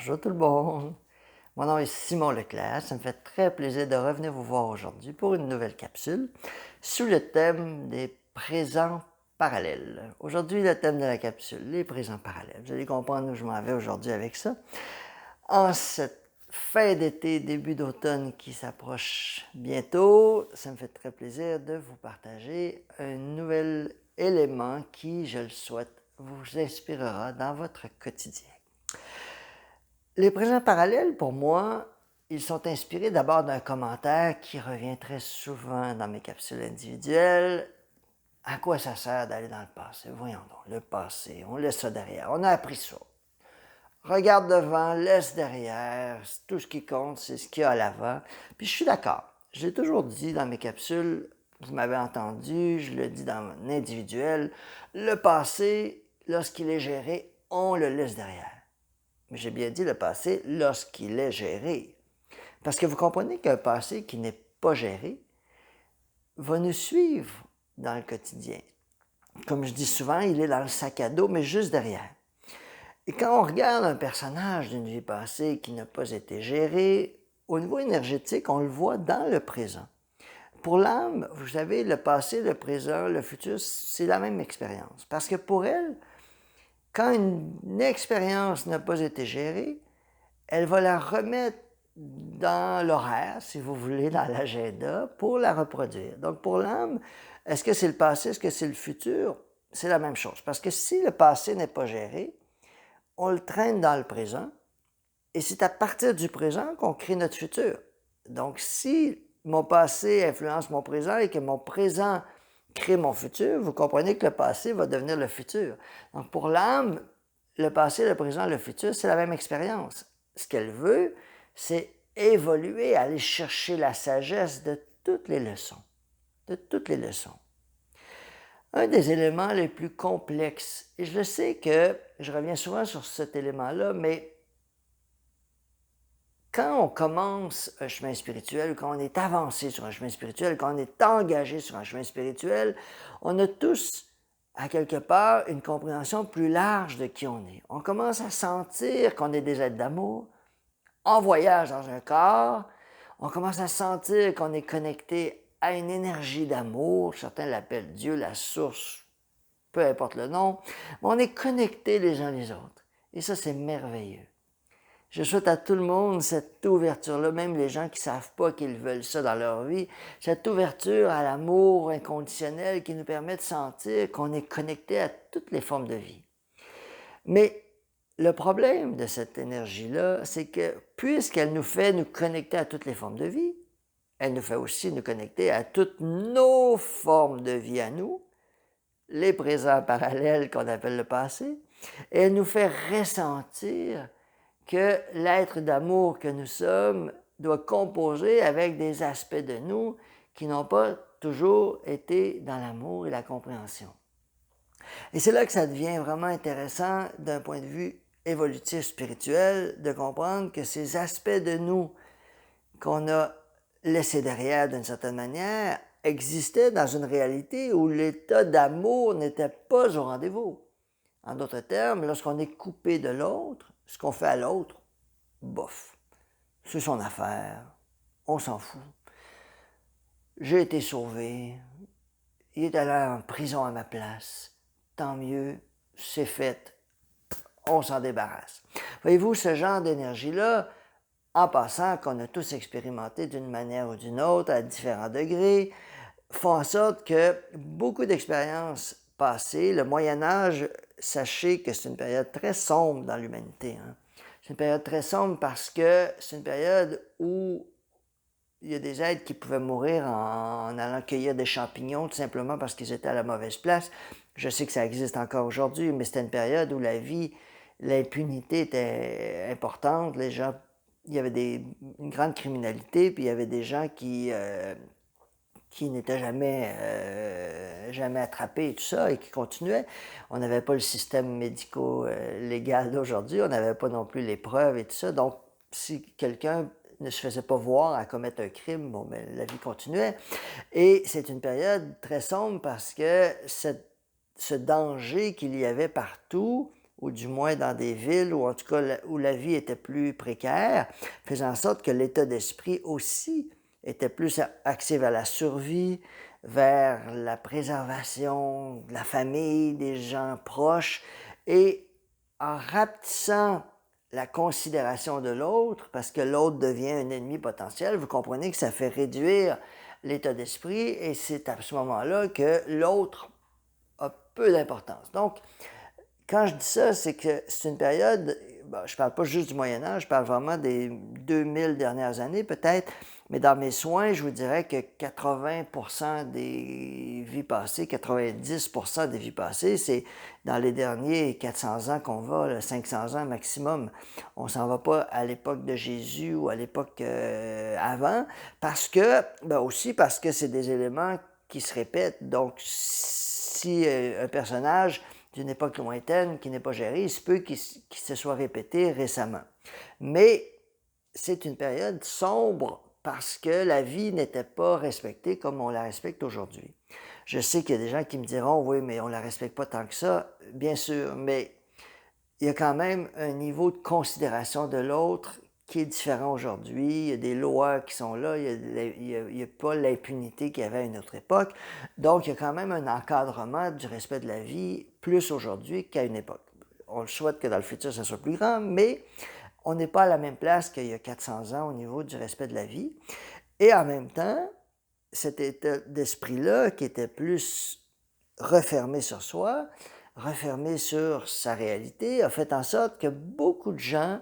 Bonjour tout le monde. Mon nom est Simon Leclerc. Ça me fait très plaisir de revenir vous voir aujourd'hui pour une nouvelle capsule sous le thème des présents parallèles. Aujourd'hui, le thème de la capsule, les présents parallèles. Vous allez comprendre où je m'en vais aujourd'hui avec ça. En cette fin d'été, début d'automne qui s'approche bientôt, ça me fait très plaisir de vous partager un nouvel élément qui, je le souhaite, vous inspirera dans votre quotidien. Les présents parallèles, pour moi, ils sont inspirés d'abord d'un commentaire qui revient très souvent dans mes capsules individuelles. À quoi ça sert d'aller dans le passé? Voyons donc, le passé, on laisse ça derrière. On a appris ça. Regarde devant, laisse derrière. Tout ce qui compte, c'est ce qu'il y a à l'avant. Puis je suis d'accord. Je l'ai toujours dit dans mes capsules, vous m'avez entendu, je le dis dans mon individuel. Le passé, lorsqu'il est géré, on le laisse derrière. Mais j'ai bien dit le passé lorsqu'il est géré. Parce que vous comprenez qu'un passé qui n'est pas géré va nous suivre dans le quotidien. Comme je dis souvent, il est dans le sac à dos, mais juste derrière. Et quand on regarde un personnage d'une vie passée qui n'a pas été géré, au niveau énergétique, on le voit dans le présent. Pour l'âme, vous savez, le passé, le présent, le futur, c'est la même expérience. Parce que pour elle, quand une expérience n'a pas été gérée, elle va la remettre dans l'horaire, si vous voulez, dans l'agenda, pour la reproduire. Donc, pour l'âme, est-ce que c'est le passé, est-ce que c'est le futur? C'est la même chose. Parce que si le passé n'est pas géré, on le traîne dans le présent, et c'est à partir du présent qu'on crée notre futur. Donc, si mon passé influence mon présent et que mon présent crée mon futur, vous comprenez que le passé va devenir le futur. Donc, pour l'âme, le passé, le présent, le futur, c'est la même expérience. Ce qu'elle veut, c'est évoluer, aller chercher la sagesse de toutes les leçons. De toutes les leçons. Un des éléments les plus complexes, et je le sais que je reviens souvent sur cet élément-là, mais quand on commence un chemin spirituel, quand on est avancé sur un chemin spirituel, quand on est engagé sur un chemin spirituel, on a tous, à quelque part, une compréhension plus large de qui on est. On commence à sentir qu'on est des êtres d'amour, en voyage dans un corps, on commence à sentir qu'on est connecté à une énergie d'amour, certains l'appellent Dieu, la source, peu importe le nom, mais on est connectés les uns les autres. Et ça, c'est merveilleux. Je souhaite à tout le monde cette ouverture-là, même les gens qui ne savent pas qu'ils veulent ça dans leur vie, cette ouverture à l'amour inconditionnel qui nous permet de sentir qu'on est connecté à toutes les formes de vie. Mais le problème de cette énergie-là, c'est que puisqu'elle nous fait nous connecter à toutes les formes de vie, elle nous fait aussi nous connecter à toutes nos formes de vie à nous, les présents parallèles qu'on appelle le passé, et elle nous fait ressentir que l'être d'amour que nous sommes doit composer avec des aspects de nous qui n'ont pas toujours été dans l'amour et la compréhension. Et c'est là que ça devient vraiment intéressant d'un point de vue évolutif spirituel de comprendre que ces aspects de nous qu'on a laissés derrière d'une certaine manière existaient dans une réalité où l'état d'amour n'était pas au rendez-vous. En d'autres termes, lorsqu'on est coupé de l'autre, ce qu'on fait à l'autre, bof, c'est son affaire, on s'en fout. J'ai été sauvé, il est allé en prison à ma place, tant mieux, c'est fait, on s'en débarrasse. Voyez-vous, ce genre d'énergie-là, en passant, qu'on a tous expérimenté d'une manière ou d'une autre, à différents degrés, font en sorte que beaucoup d'expériences passées, le Moyen Âge, sachez que c'est une période très sombre dans l'humanité. C'est une période très sombre parce que c'est une période où il y a des êtres qui pouvaient mourir en allant cueillir des champignons tout simplement parce qu'ils étaient à la mauvaise place. Je sais que ça existe encore aujourd'hui, mais c'était une période où la vie, l'impunité était importante. Les gens, il y avait une grande criminalité, puis il y avait des gens qui n'étaient jamais attrapés et tout ça, et qui continuaient. On n'avait pas le système médico-légal d'aujourd'hui, on n'avait pas non plus les preuves et tout ça. Donc, si quelqu'un ne se faisait pas voir à commettre un crime, bon, ben, la vie continuait. Et c'est une période très sombre parce que ce danger qu'il y avait partout, ou du moins dans des villes, ou en tout cas où la vie était plus précaire, faisait en sorte que l'état d'esprit aussi était plus axé vers la survie, vers la préservation de la famille, des gens proches, et en rapetissant la considération de l'autre, parce que l'autre devient un ennemi potentiel, vous comprenez que ça fait réduire l'état d'esprit, et c'est à ce moment-là que l'autre a peu d'importance. Donc, quand je dis ça, c'est que c'est une période, bon, je ne parle pas juste du Moyen Âge, je parle vraiment des 2000 dernières années peut-être, mais dans mes soins, je vous dirais que 80% des vies passées, 90% des vies passées, c'est dans les derniers 400 ans qu'on va, là, 500 ans maximum. On ne s'en va pas à l'époque de Jésus ou à l'époque avant, parce que, aussi parce que c'est des éléments qui se répètent. Donc, si un personnage d'une époque lointaine qui n'est pas gérée, il se peut qu'il se soit répété récemment. Mais c'est une période sombre parce que la vie n'était pas respectée comme on la respecte aujourd'hui. Je sais qu'il y a des gens qui me diront, oui, mais on ne la respecte pas tant que ça, bien sûr, mais il y a quand même un niveau de considération de l'autre qui est différent aujourd'hui. Il y a des lois qui sont là, il y a pas l'impunité qu'il y avait à une autre époque. Donc, il y a quand même un encadrement du respect de la vie plus aujourd'hui qu'à une époque. On le souhaite que dans le futur, ça soit plus grand, mais on n'est pas à la même place qu'il y a 400 ans au niveau du respect de la vie. Et en même temps, cet état d'esprit-là, qui était plus refermé sur soi, refermé sur sa réalité, a fait en sorte que beaucoup de gens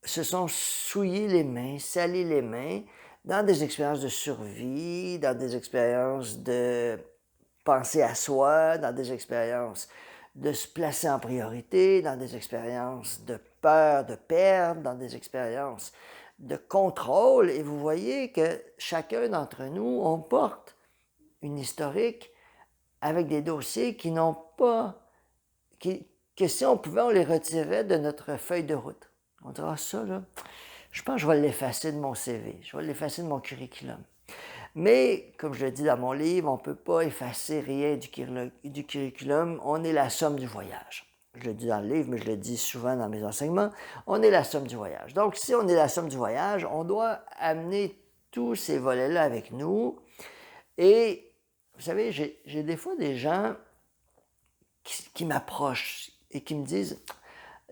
se sont souillés les mains, salis les mains, dans des expériences de survie, dans des expériences de penser à soi, dans des expériences de se placer en priorité, dans des expériences de peur de perdre, dans des expériences de contrôle. Et vous voyez que chacun d'entre nous, on porte une historique avec des dossiers qui n'ont pas, que si on pouvait, on les retirait de notre feuille de route. On dira ça, là, je pense que je vais l'effacer de mon CV, je vais l'effacer de mon curriculum. Mais, comme je le dis dans mon livre, on ne peut pas effacer rien du curriculum, on est la somme du voyage. Je le dis dans le livre, mais je le dis souvent dans mes enseignements, on est la somme du voyage. Donc, si on est la somme du voyage, on doit amener tous ces volets-là avec nous. Et, vous savez, j'ai des fois des gens qui m'approchent et qui me disent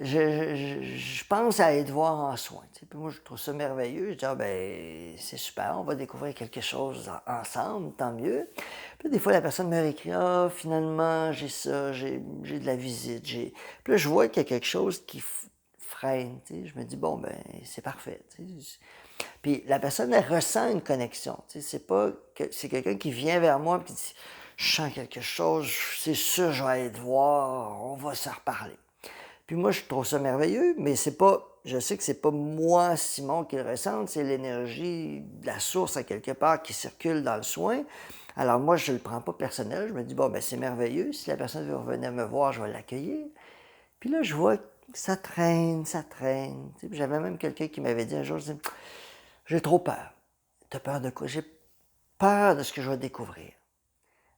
je pense à être voir en soins. Tu sais. Puis moi, je trouve ça merveilleux. Je dis, ben, c'est super, on va découvrir quelque chose ensemble, tant mieux. Puis des fois, la personne me réécrit, finalement, j'ai ça, j'ai de la visite. Puis là, je vois qu'il y a quelque chose qui freine. Tu sais. Je me dis, bon, ben, c'est parfait. Tu sais. Puis la personne, elle ressent une connexion. Tu sais. C'est pas que c'est quelqu'un qui vient vers moi et dit, je sens quelque chose, c'est sûr, je vais aller te voir, on va se reparler. Puis moi, je trouve ça merveilleux, mais c'est pas, je sais que c'est pas moi, Simon, qui le ressente, c'est l'énergie de la source à quelque part qui circule dans le soin. Alors moi, je le prends pas personnel, je me dis, bon, ben c'est merveilleux, si la personne veut revenir me voir, je vais l'accueillir. Puis là, je vois que ça traîne, ça traîne. Tu sais, j'avais même quelqu'un qui m'avait dit un jour, j'ai trop peur. T'as peur de quoi? J'ai peur de ce que je vais découvrir.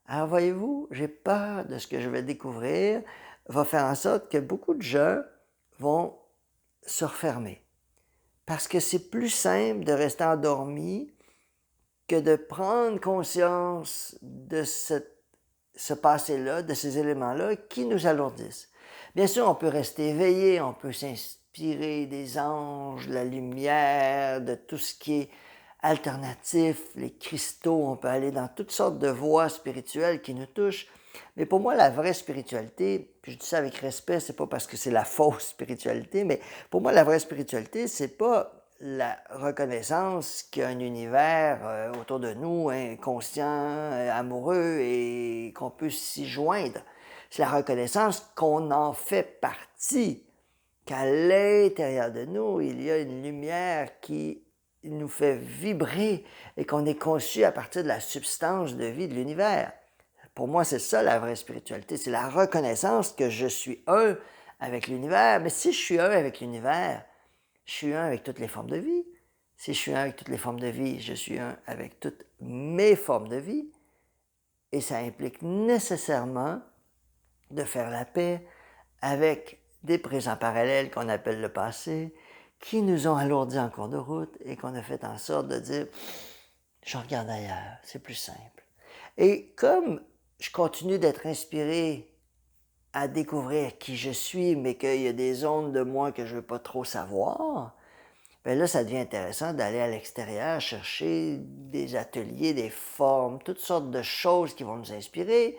Alors voyez-vous, j'ai peur de ce que je vais découvrir, va faire en sorte que beaucoup de gens vont se refermer. Parce que c'est plus simple de rester endormi que de prendre conscience de ce passé-là, de ces éléments-là qui nous alourdissent. Bien sûr, on peut rester éveillé, on peut s'inspirer des anges, de la lumière, de tout ce qui est alternatif, les cristaux, on peut aller dans toutes sortes de voies spirituelles qui nous touchent. Mais pour moi, la vraie spiritualité, puis je dis ça avec respect, c'est pas parce que c'est la fausse spiritualité, mais pour moi, la vraie spiritualité, c'est pas la reconnaissance qu'il y a un univers autour de nous, inconscient, amoureux, et qu'on peut s'y joindre. C'est la reconnaissance qu'on en fait partie, qu'à l'intérieur de nous, il y a une lumière qui nous fait vibrer et qu'on est conçu à partir de la substance de vie de l'univers. Pour moi, c'est ça la vraie spiritualité, c'est la reconnaissance que je suis un avec l'univers. Mais si je suis un avec l'univers, je suis un avec toutes les formes de vie. Si je suis un avec toutes les formes de vie, je suis un avec toutes mes formes de vie. Et ça implique nécessairement de faire la paix avec des présents parallèles qu'on appelle le passé, qui nous ont alourdis en cours de route et qu'on a fait en sorte de dire « je regarde ailleurs, c'est plus simple ». Et comme je continue d'être inspiré à découvrir qui je suis, mais qu'il y a des zones de moi que je ne veux pas trop savoir, bien là, ça devient intéressant d'aller à l'extérieur chercher des ateliers, des formes, toutes sortes de choses qui vont nous inspirer.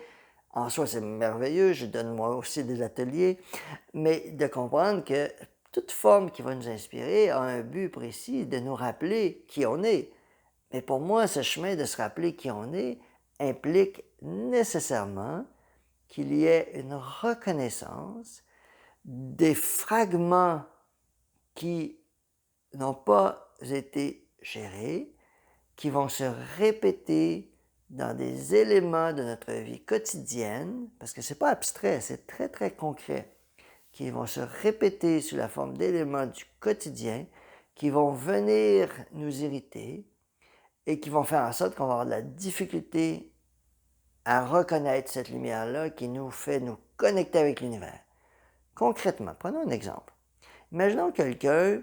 En soi, c'est merveilleux, je donne moi aussi des ateliers, mais de comprendre que toute forme qui va nous inspirer a un but précis de nous rappeler qui on est. Mais pour moi, ce chemin de se rappeler qui on est implique nécessairement qu'il y ait une reconnaissance des fragments qui n'ont pas été gérés, qui vont se répéter dans des éléments de notre vie quotidienne, parce que ce n'est pas abstrait, c'est très, très concret, qui vont se répéter sous la forme d'éléments du quotidien, qui vont venir nous irriter et qui vont faire en sorte qu'on va avoir de la difficulté à reconnaître cette lumière-là qui nous fait nous connecter avec l'univers. Concrètement, prenons un exemple. Imaginons quelqu'un,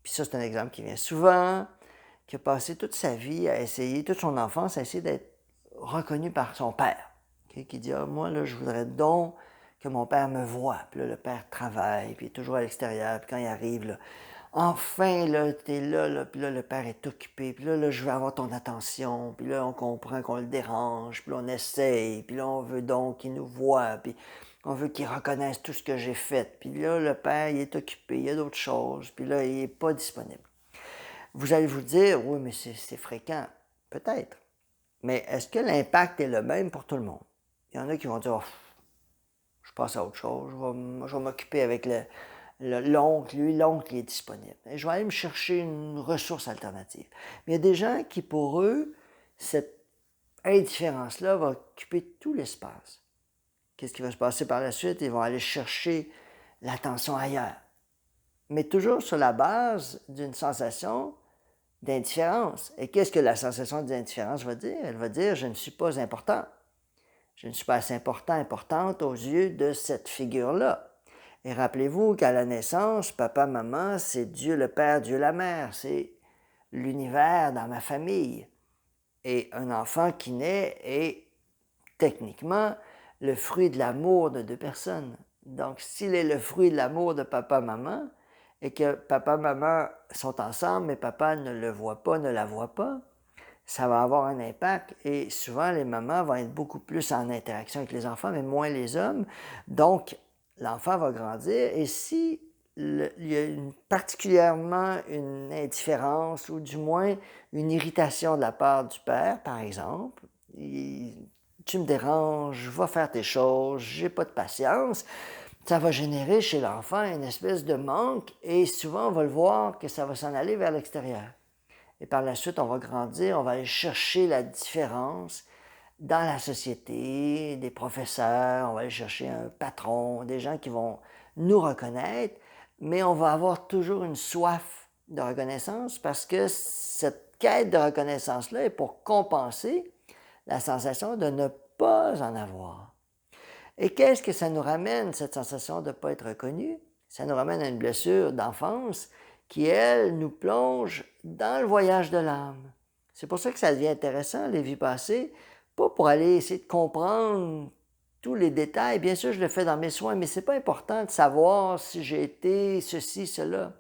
puis ça c'est un exemple qui vient souvent, qui a passé toute sa vie à essayer, toute son enfance, à essayer d'être reconnu par son père. Okay? Qui dit « Ah, moi, là, je voudrais donc que mon père me voie. » Puis là, le père travaille, puis il est toujours à l'extérieur, puis quand il arrive, là, enfin, là, t'es là, puis là, le père est occupé, puis là, je veux avoir ton attention, puis là, on comprend qu'on le dérange, puis là, on essaye, puis là, on veut donc qu'il nous voie, puis on veut qu'il reconnaisse tout ce que j'ai fait. Puis là, le père, il est occupé, il y a d'autres choses, puis là, il n'est pas disponible. Vous allez vous dire, oui, mais c'est fréquent. Peut-être. Mais est-ce que l'impact est le même pour tout le monde? Il y en a qui vont dire, oh, je passe à autre chose, je vais m'occuper avec l'oncle, lui, l'oncle est disponible. Et je vais aller me chercher une ressource alternative. Mais il y a des gens qui, pour eux, cette indifférence-là va occuper tout l'espace. Qu'est-ce qui va se passer par la suite? Ils vont aller chercher l'attention ailleurs. Mais toujours sur la base d'une sensation d'indifférence. Et qu'est-ce que la sensation d'indifférence va dire? Elle va dire « je ne suis pas important. Je ne suis pas assez important, importante aux yeux de cette figure-là. » Et rappelez-vous qu'à la naissance, papa, maman, c'est Dieu le Père, Dieu la Mère, c'est l'univers dans ma famille. Et un enfant qui naît est techniquement le fruit de l'amour de deux personnes. Donc, s'il est le fruit de l'amour de papa, maman, et que papa, maman sont ensemble, mais papa ne le voit pas, ne la voit pas, ça va avoir un impact. Et souvent, les mamans vont être beaucoup plus en interaction avec les enfants, mais moins les hommes. Donc, l'enfant va grandir. Et si il y a particulièrement une indifférence ou du moins une irritation de la part du père, par exemple, tu me déranges, va faire tes choses, j'ai pas de patience, ça va générer chez l'enfant une espèce de manque et souvent on va le voir que ça va s'en aller vers l'extérieur. Et par la suite, on va grandir, on va aller chercher la différence dans la société, des professeurs, on va aller chercher un patron, des gens qui vont nous reconnaître, mais on va avoir toujours une soif de reconnaissance parce que cette quête de reconnaissance-là est pour compenser la sensation de ne pas en avoir. Et qu'est-ce que ça nous ramène, cette sensation de ne pas être reconnu? Ça nous ramène à une blessure d'enfance qui, elle, nous plonge dans le voyage de l'âme. C'est pour ça que ça devient intéressant, les vies passées, pas pour aller essayer de comprendre tous les détails. Bien sûr, je le fais dans mes soins, mais ce n'est pas important de savoir si j'ai été ceci, cela.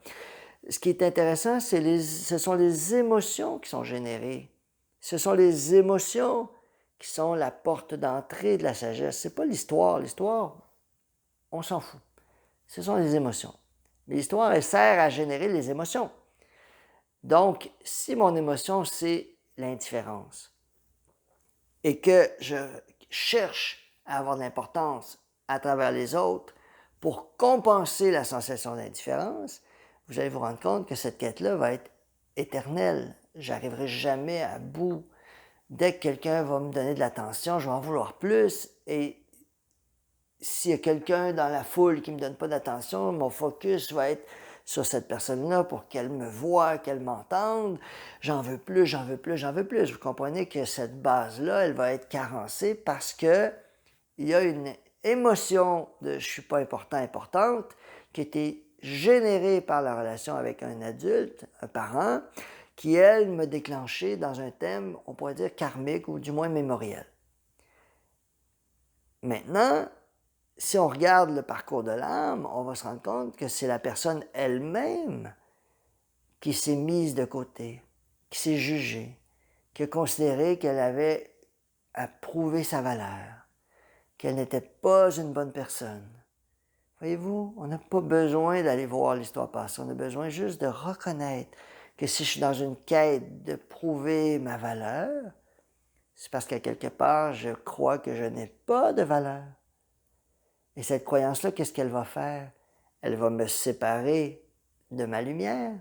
Ce qui est intéressant, ce sont les émotions qui sont générées. Ce sont les émotions qui sont la porte d'entrée de la sagesse. Ce n'est pas l'histoire. L'histoire, on s'en fout. Ce sont les émotions. Mais l'histoire, elle sert à générer les émotions. Donc, si mon émotion, c'est l'indifférence, et que je cherche à avoir de l'importance à travers les autres pour compenser la sensation d'indifférence, vous allez vous rendre compte que cette quête-là va être éternelle. Je n'arriverai jamais à bout. Dès que quelqu'un va me donner de l'attention, je vais en vouloir plus. Et s'il y a quelqu'un dans la foule qui ne me donne pas d'attention, mon focus va être sur cette personne-là pour qu'elle me voie, qu'elle m'entende. J'en veux plus, j'en veux plus, j'en veux plus. Vous comprenez que cette base-là, elle va être carencée parce qu'il y a une émotion de « je ne suis pas important, importante » qui a été générée par la relation avec un adulte, un parent, qui, elle, m'a déclenché dans un thème, on pourrait dire karmique ou du moins mémoriel. Maintenant, si on regarde le parcours de l'âme, on va se rendre compte que c'est la personne elle-même qui s'est mise de côté, qui s'est jugée, qui a considéré qu'elle avait à prouver sa valeur, qu'elle n'était pas une bonne personne. Voyez-vous, on n'a pas besoin d'aller voir l'histoire passée, on a besoin juste de reconnaître que si je suis dans une quête de prouver ma valeur, c'est parce qu'à quelque part, je crois que je n'ai pas de valeur. Et cette croyance-là, qu'est-ce qu'elle va faire? Elle va me séparer de ma lumière.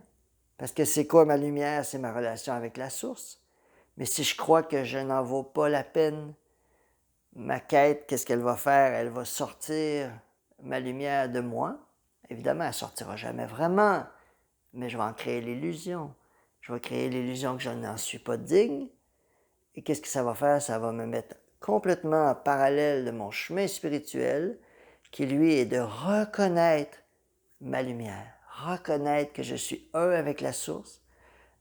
Parce que c'est quoi ma lumière? C'est ma relation avec la source. Mais si je crois que je n'en vaux pas la peine, ma quête, qu'est-ce qu'elle va faire? Elle va sortir ma lumière de moi. Évidemment, elle ne sortira jamais vraiment, mais je vais en créer l'illusion. Je vais créer l'illusion que je n'en suis pas digne. Et qu'est-ce que ça va faire? Ça va me mettre complètement en parallèle de mon chemin spirituel, qui lui est de reconnaître ma lumière, reconnaître que je suis un avec la source.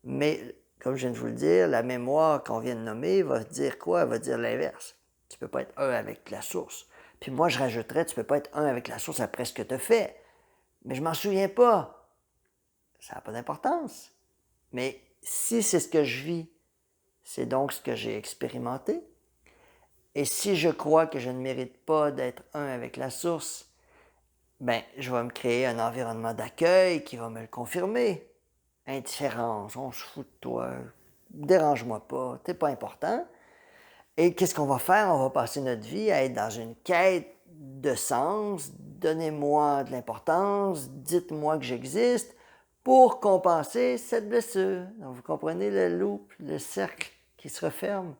Mais, comme je viens de vous le dire, la mémoire qu'on vient de nommer va dire quoi? Elle va dire l'inverse. Tu ne peux pas être un avec la source. Puis moi, je rajouterais, tu ne peux pas être un avec la source après ce que tu as fait. Mais je m'en souviens pas. Ça n'a pas d'importance. Mais si c'est ce que je vis, c'est donc ce que j'ai expérimenté. Et si je crois que je ne mérite pas d'être un avec la source, ben, je vais me créer un environnement d'accueil qui va me le confirmer. Indifférence, on se fout de toi, dérange-moi pas, t'es pas important. Et qu'est-ce qu'on va faire? On va passer notre vie à être dans une quête de sens, donnez-moi de l'importance, dites-moi que j'existe pour compenser cette blessure. Donc, vous comprenez le loop, le cercle qui se referme.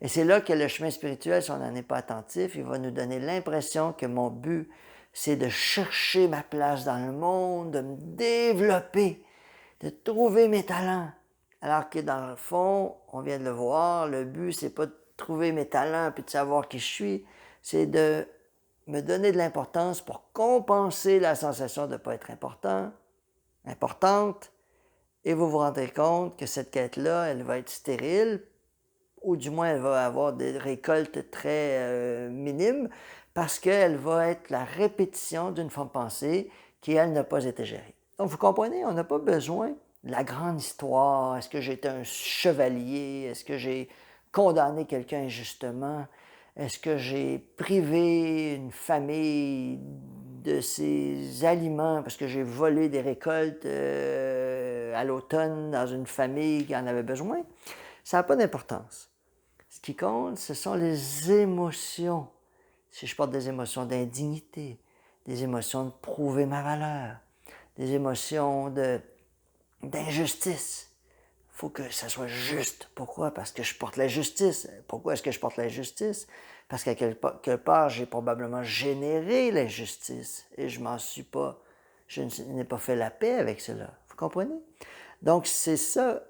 Et c'est là que le chemin spirituel, si on n'en est pas attentif, il va nous donner l'impression que mon but, c'est de chercher ma place dans le monde, de me développer, de trouver mes talents. Alors que dans le fond, on vient de le voir, le but, c'est pas de trouver mes talents puis de savoir qui je suis, c'est de me donner de l'importance pour compenser la sensation de ne pas être important, importante. Et vous vous rendez compte que cette quête-là, elle va être stérile, ou du moins elle va avoir des récoltes très minimes, parce qu'elle va être la répétition d'une forme de pensée qui, elle, n'a pas été gérée. Donc, vous comprenez, on n'a pas besoin de la grande histoire. Est-ce que j'ai été un chevalier? Est-ce que j'ai condamné quelqu'un injustement? Est-ce que j'ai privé une famille de ses aliments parce que j'ai volé des récoltes à l'automne dans une famille qui en avait besoin? Ça n'a pas d'importance. Ce qui compte, ce sont les émotions. Si je porte des émotions d'indignité, des émotions de prouver ma valeur, des émotions d'injustice, il faut que ça soit juste. Pourquoi? Parce que je porte la justice. Pourquoi est-ce que je porte la justice? Parce qu'à quelque part, j'ai probablement généré l'injustice et je m'en suis pas, je n'ai pas fait la paix avec cela. Vous comprenez? Donc, c'est là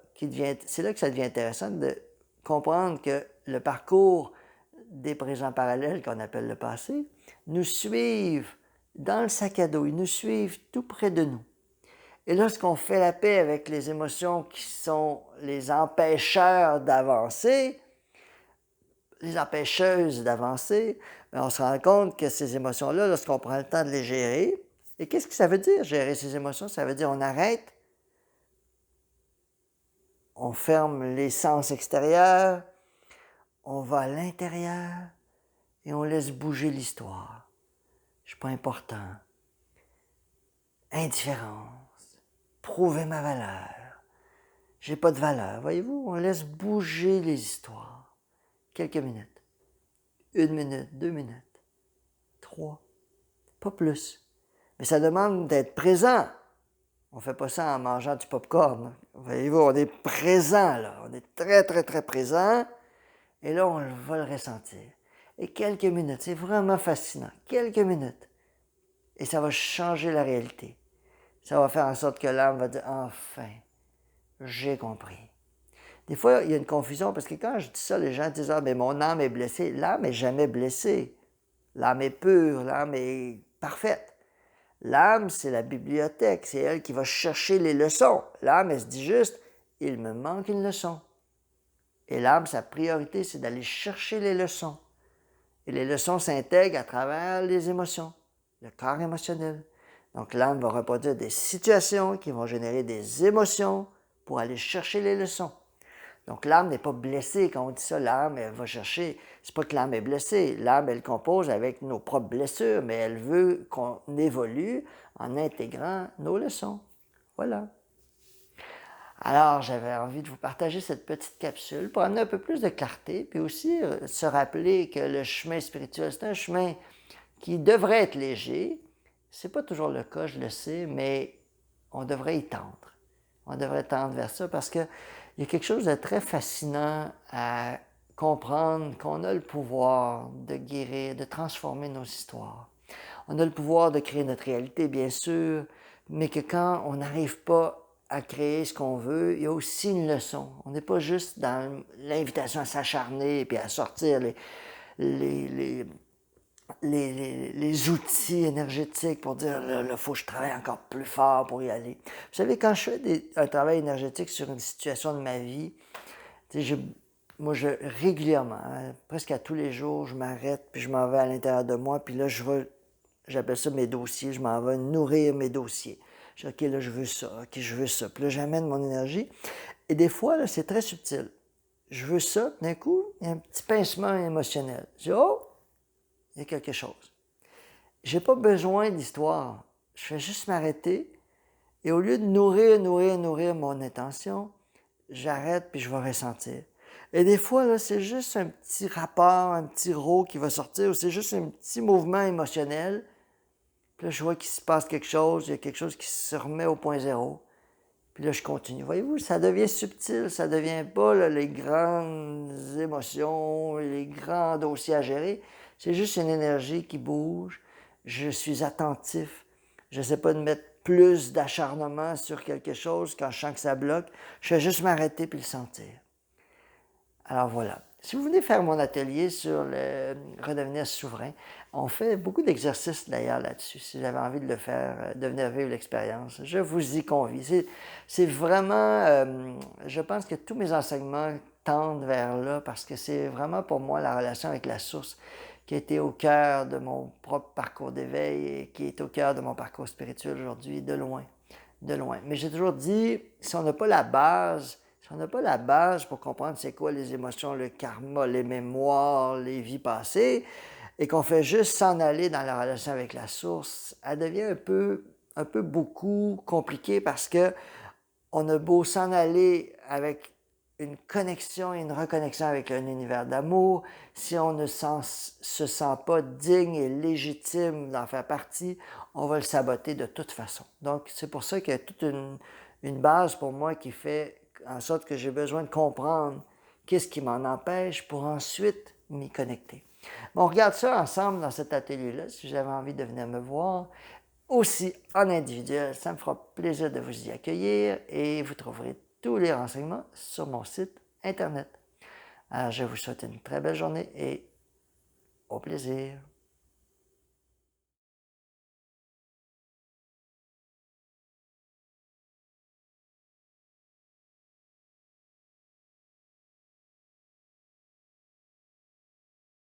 que ça devient intéressant de comprendre que le parcours des présents parallèles qu'on appelle le passé nous suivent dans le sac à dos, ils nous suivent tout près de nous. Et lorsqu'on fait la paix avec les émotions qui sont les empêcheurs d'avancer, les empêcheuses d'avancer, on se rend compte que ces émotions-là, lorsqu'on prend le temps de les gérer, et qu'est-ce que ça veut dire, gérer ces émotions? Ça veut dire on arrête, on ferme les sens extérieurs, on va à l'intérieur et on laisse bouger l'histoire. Je ne suis pas important. Indifférence. Prouver ma valeur. J'ai pas de valeur. Voyez-vous, on laisse bouger les histoires. Quelques minutes. 1 minute, 2 minutes, 3. Pas plus. Mais ça demande d'être présent. On ne fait pas ça en mangeant du popcorn. Voyez-vous, on est présent là. On est très, très, très présent. Et là, on va le ressentir. Et quelques minutes, c'est vraiment fascinant. Quelques minutes. Et ça va changer la réalité. Ça va faire en sorte que l'âme va dire « Enfin, j'ai compris ». Des fois, il y a une confusion parce que quand je dis ça, les gens disent « Ah, mais mon âme est blessée ». L'âme n'est jamais blessée. L'âme est pure, l'âme est parfaite. L'âme, c'est la bibliothèque, c'est elle qui va chercher les leçons. L'âme, elle se dit juste, il me manque une leçon. Et l'âme, sa priorité, c'est d'aller chercher les leçons. Et les leçons s'intègrent à travers les émotions, le corps émotionnel. Donc l'âme va reproduire des situations qui vont générer des émotions pour aller chercher les leçons. Donc l'âme n'est pas blessée. Quand on dit ça, l'âme, elle va chercher. C'est pas que l'âme est blessée. L'âme, elle compose avec nos propres blessures, mais elle veut qu'on évolue en intégrant nos leçons. Voilà. Alors, j'avais envie de vous partager cette petite capsule pour amener un peu plus de clarté, puis aussi se rappeler que le chemin spirituel, c'est un chemin qui devrait être léger. C'est pas toujours le cas, je le sais, mais on devrait y tendre. On devrait tendre vers ça parce qu'il y a quelque chose de très fascinant à comprendre qu'on a le pouvoir de guérir, de transformer nos histoires. On a le pouvoir de créer notre réalité, bien sûr, mais que quand on n'arrive pas à créer ce qu'on veut, il y a aussi une leçon. On n'est pas juste dans l'invitation à s'acharner et à sortir les, les outils énergétiques pour dire il faut que je travaille encore plus fort pour y aller. Vous savez, quand je fais un travail énergétique sur une situation de ma vie, moi, régulièrement, hein, presque à tous les jours, je m'arrête, puis je m'en vais à l'intérieur de moi, puis là, j'appelle ça mes dossiers, je m'en vais nourrir mes dossiers. Je dis, OK, là, je veux ça, OK, je veux ça. Puis là, j'amène mon énergie. Et des fois, là, c'est très subtil. Je veux ça, d'un coup, il y a un petit pincement émotionnel. Je dis, oh, il y a quelque chose. J'ai pas besoin d'histoire. Je fais juste m'arrêter et au lieu de nourrir mon intention, j'arrête puis je vais ressentir. Et des fois, là, c'est juste un petit rapport, un petit rot qui va sortir ou c'est juste un petit mouvement émotionnel. Puis là, je vois qu'il se passe quelque chose, il y a quelque chose qui se remet au point zéro. Puis là, je continue. Voyez-vous, ça devient subtil, ça devient pas là, les grandes émotions, les grands dossiers à gérer. C'est juste une énergie qui bouge. Je suis attentif. Je ne sais pas de mettre plus d'acharnement sur quelque chose quand je sens que ça bloque. Je fais juste m'arrêter puis le sentir. Alors voilà. Si vous venez faire mon atelier sur le redevenir souverain, on fait beaucoup d'exercices d'ailleurs là-dessus. Si vous avez envie de le faire, de venir vivre l'expérience, je vous y convie. C'est vraiment, je pense que tous mes enseignements tendent vers là parce que c'est vraiment pour moi la relation avec la source qui a été au cœur de mon propre parcours d'éveil et qui est au cœur de mon parcours spirituel aujourd'hui, de loin, de loin. Mais j'ai toujours dit, si on n'a pas la base, si on n'a pas la base pour comprendre c'est quoi les émotions, le karma, les mémoires, les vies passées, et qu'on fait juste s'en aller dans la relation avec la source, elle devient un peu beaucoup compliquée parce que on a beau s'en aller avec une connexion et une reconnexion avec un univers d'amour, si on ne se sent pas digne et légitime d'en faire partie, on va le saboter de toute façon. Donc, c'est pour ça qu'il y a toute une base pour moi qui fait en sorte que j'ai besoin de comprendre qu'est-ce qui m'en empêche pour ensuite m'y connecter. Bon, on regarde ça ensemble dans cet atelier-là, si vous avez envie de venir me voir. Aussi en individuel, ça me fera plaisir de vous y accueillir et vous trouverez tous les renseignements sur mon site Internet. Alors, je vous souhaite une très belle journée et au plaisir.